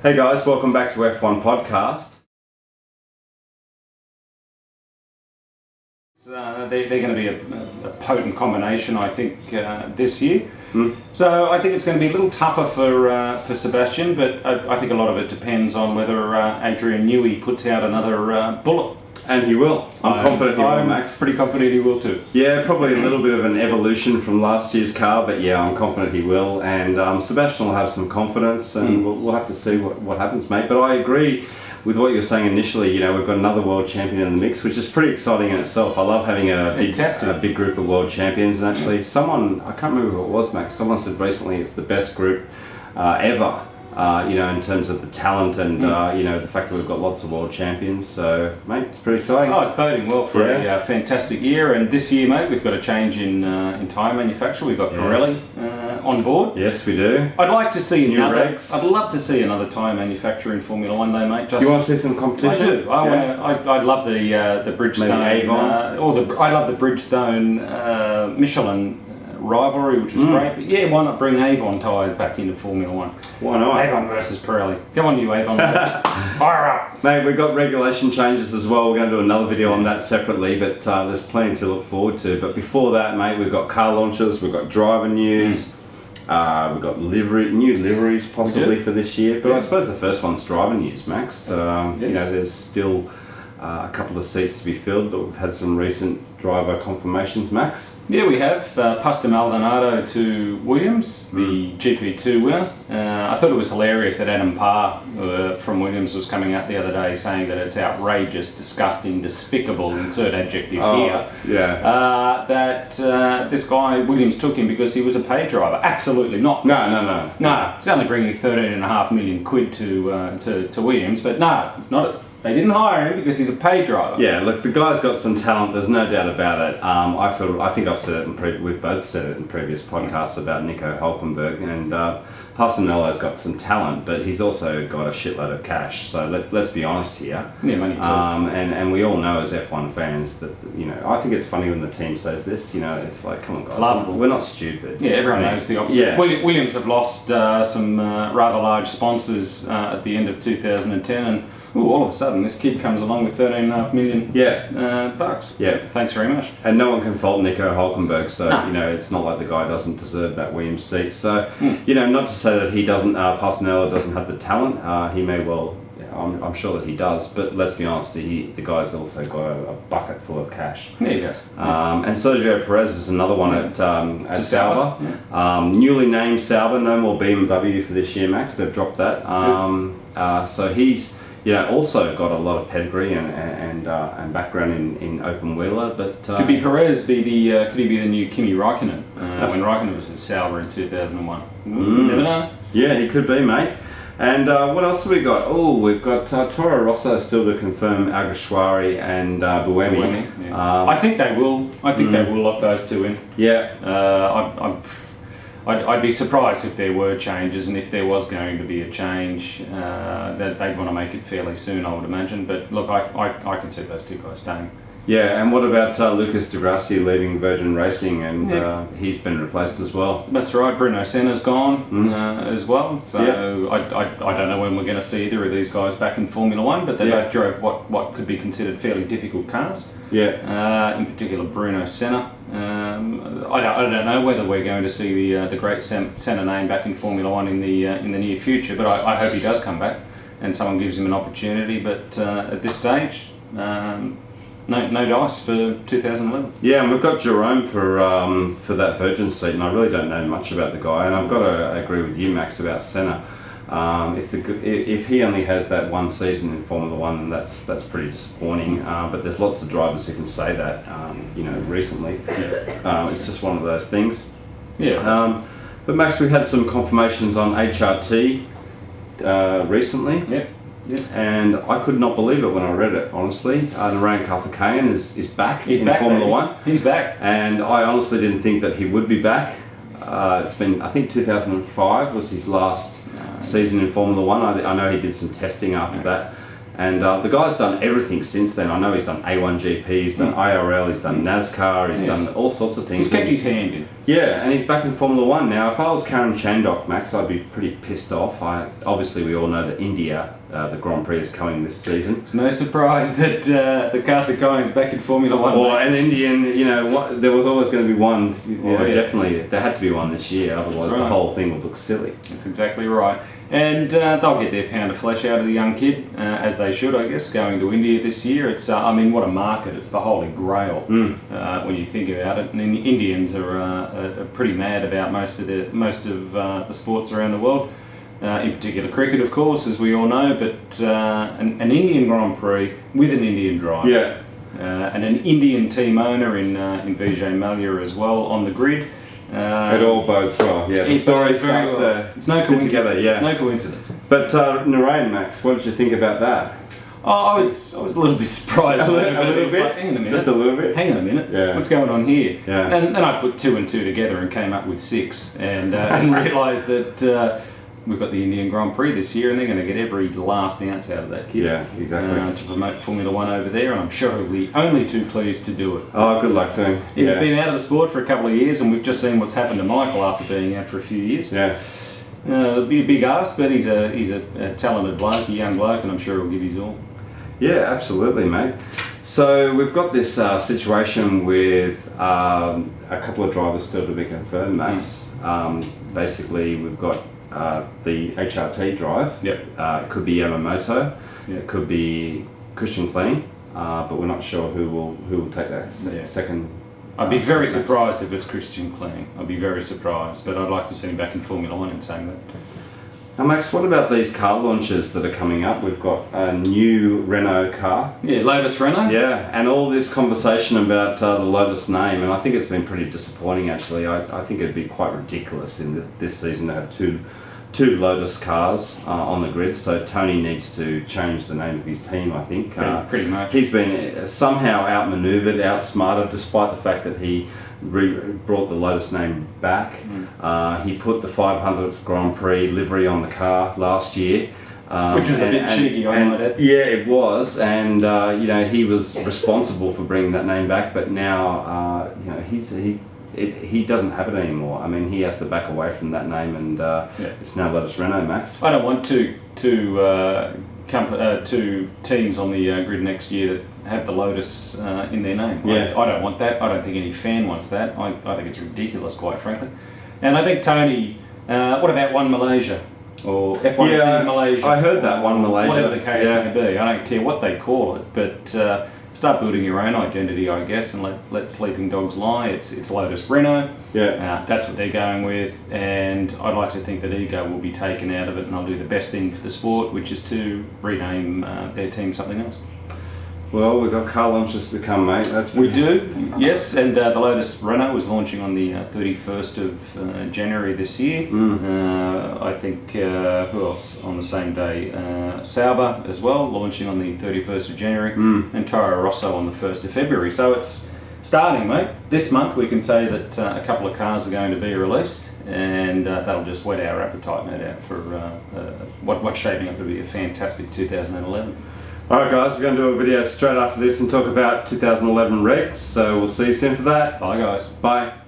Hey guys, welcome back to F1 Podcast. They're going to be a potent combination, I think, this year. So I think it's going to be a little tougher for Sebastian, but I think a lot of it depends on whether Adrian Newey puts out another bullet. And he will. I'm confident he will, Max. Pretty confident he will too. Yeah, probably a little bit of an evolution from last year's car, but yeah, I'm confident he will. And Sebastian will have some confidence, and we'll have to see what happens, mate. But I agree with what you were saying initially. You know, we've got another world champion in the mix, which is pretty exciting in itself. I love having a big group of world champions. And actually, someone, I can't remember who it was, Max, someone said recently it's the best group ever. In terms of the talent and the fact that we've got lots of world champions. So, mate, it's pretty exciting. Oh, it's boding well for a fantastic year. And this year, mate, we've got a change in tyre manufacturer. We've got Pirelli on board. Yes, we do. I'd like to see regs. I'd love to see another tyre manufacturer in Formula One, though, mate. You want to see some competition? I do. I'd love the Bridgestone. Maybe Avon. I love the Bridgestone Michelin rivalry, which was great, but yeah, why not bring Avon tyres back into Formula One? Why not? Avon versus Pirelli. Come on, you Avon. Fire up! Mate, we've got regulation changes as well. We're going to do another video on that separately, but there's plenty to look forward to. But before that, mate, we've got car launches, we've got driver news, we've got new liveries possibly for this year. But I suppose the first one's driver news, Max. There's still a couple of seats to be filled, but we've had some recent driver confirmations, Max. Yeah, we have. Pastor Maldonado to Williams, the GP2 winner. I thought it was hilarious that Adam Parr from Williams was coming out the other day saying that it's outrageous, disgusting, despicable, insert adjective here. Yeah. That this guy, Williams, took him because he was a paid driver. Absolutely not. No. No, he's only bringing 13.5 million quid to Williams, but no, it's not. They didn't hire him because he's a paid driver. Yeah, look, the guy's got some talent. There's no doubt about it. I think I've said it. We've both said it in previous podcasts about Nico Hülkenberg, and Passanello's got some talent, but he's also got a shitload of cash. So let's be honest here. Yeah, money talks. And we all know as F1 fans that I think it's funny when the team says this. It's like, come on, guys, lovable. We're not stupid. Yeah, everyone knows the opposite. Yeah. Williams have lost some rather large sponsors at the end of 2010, and all of a sudden this kid comes along with 13.5 million bucks. Yeah. Thanks very much. And no one can fault Nico Hülkenberg, so No. it's not like the guy doesn't deserve that Williams seat. So not to say that he doesn't, Passanello doesn't have the talent. He may well. I'm sure that he does, but let's be honest, the guy's also got a bucket full of cash. Yeah, he does. And Sergio Perez is another one at Sauber. Newly named Sauber, no more BMW for this year, Max. They've dropped that. So he's also got a lot of pedigree and background in open wheeler. But could he be the new Kimi Räikkönen when Räikkönen was at Sauber in 2001? Never know. Yeah, he could be, mate. And what else have we got? Oh, we've got Toro Rosso still to confirm Alguersuari and Buemi. Yeah. I think they will. I think they will lock those two in. Yeah. I'd be surprised if there were changes, and if there was going to be a change, that they'd want to make it fairly soon, I would imagine. But look, I can see those two guys staying. Yeah, and what about Lucas Di Grassi leaving Virgin Racing, and he's been replaced as well? That's right, Bruno Senna's gone as well. So I don't know when we're going to see either of these guys back in Formula One, but they both drove what could be considered fairly difficult cars. Yeah. In particular, Bruno Senna. I don't know whether we're going to see the great Senna name back in Formula One in the near future, but I hope he does come back and someone gives him an opportunity. But at this stage, no dice for 2011. Yeah, and we've got Jerome for that Virgin seat, and I really don't know much about the guy. And I've got to agree with you, Max, about Senna. If he only has that one season in Formula One, that's pretty disappointing. But there's lots of drivers who can say that. Recently, it's just one of those things. Yeah. But Max, we had some confirmations on HRT recently. Yep. Yeah. And I could not believe it when I read it, honestly. Narayan Karthikeyan is back in Formula One. He's back. And I honestly didn't think that he would be back. It's been, I think 2005 was his last season in Formula One. I know he did some testing after that. And the guy's done everything since then. I know he's done A1GP, he's done IRL, he's done NASCAR, he's done all sorts of things. He's kept his hand in. Yeah, and he's back in Formula One now. If I was Karen Chandok, Max, I'd be pretty pissed off. Obviously, we all know that India, the Grand Prix, is coming this season. It's no surprise that the Karthik Iron's back in Formula One. Or an Indian, there was always going to be one. Definitely, there had to be one this year. Otherwise, the whole thing would look silly. That's exactly right. And they'll get their pound of flesh out of the young kid, as they should, I guess, going to India this year. It's, what a market. It's the holy grail when you think about it. And the Indians are pretty mad about most of the sports around the world. In particular cricket, of course, as we all know, but an Indian Grand Prix with an Indian driver. Yeah. And an Indian team owner in Vijay Mallya as well on the grid. It all bodes well. Yeah, the story starts to it's no fit together. Yeah, it's no coincidence. But Narayan, Max, what did you think about that? Oh, I was a little bit surprised. A little bit? Like, hang on a minute. Just a little bit? Hang on a minute. Yeah. What's going on here? Yeah. And then I put 2 and 2 together and came up with 6, and realised that we've got the Indian Grand Prix this year, and they're going to get every last ounce out of that kid. Yeah, exactly. To promote Formula One over there, and I'm sure he'll be only too pleased to do it. Oh, good luck to him. He's been out of the sport for a couple of years, and we've just seen what's happened to Michael after being out for a few years. Yeah. It'll be a big ask, but he's a talented bloke, a young bloke, and I'm sure he'll give his all. Yeah, absolutely, mate. So we've got this situation with a couple of drivers still to be confirmed, Max. Basically, we've got the HRT drive. Yep. It could be Yamamoto. Yep. It could be Christian Klein, but we're not sure who will take that second. I'd be very surprised if it's Christian Klein. I'd be very surprised, but I'd like to see him back in Formula One in saying that. Now, Max, what about these car launches that are coming up? We've got a new Renault car. Yeah, Lotus Renault. Yeah, and all this conversation about the Lotus name, and I think it's been pretty disappointing, actually. I think it'd be quite ridiculous in this season to have two Lotus cars on the grid, so Tony needs to change the name of his team, I think. Pretty much. He's been somehow outmaneuvered, outsmarted, despite the fact that he brought the Lotus name back. He put the 500th Grand Prix livery on the car last year. Which was a bit cheeky, I might add. Yeah, it was, and he was responsible for bringing that name back, but now he doesn't have it anymore. I mean, he has to back away from that name, and it's now Lotus Renault, Max. I don't want two teams on the grid next year that have the Lotus in their name. Yeah. I don't want that. I don't think any fan wants that. I think it's ridiculous, quite frankly. And I think Tony, what about One Malaysia? Or F1 Team Malaysia? I heard that, One Malaysia. Whatever the case may be. I don't care what they call it, but start building your own identity, I guess, and let sleeping dogs lie. It's Lotus Renault. Yeah. That's what they're going with, and I'd like to think that ego will be taken out of it, and they'll do the best thing for the sport, which is to rename their team something else. Well, we've got car launches to come, mate. We do, yes, and the Lotus Renault was launching on the 31st of January this year. I think, who else on the same day? Sauber as well, launching on the 31st of January, and Toro Rosso on the 1st of February. So it's starting, mate. This month we can say that a couple of cars are going to be released, and that'll just whet our appetite, no doubt, for what's shaping up to be a fantastic 2011. Alright guys, we're going to do a video straight after this and talk about 2011 regs, so we'll see you soon for that. Bye guys. Bye.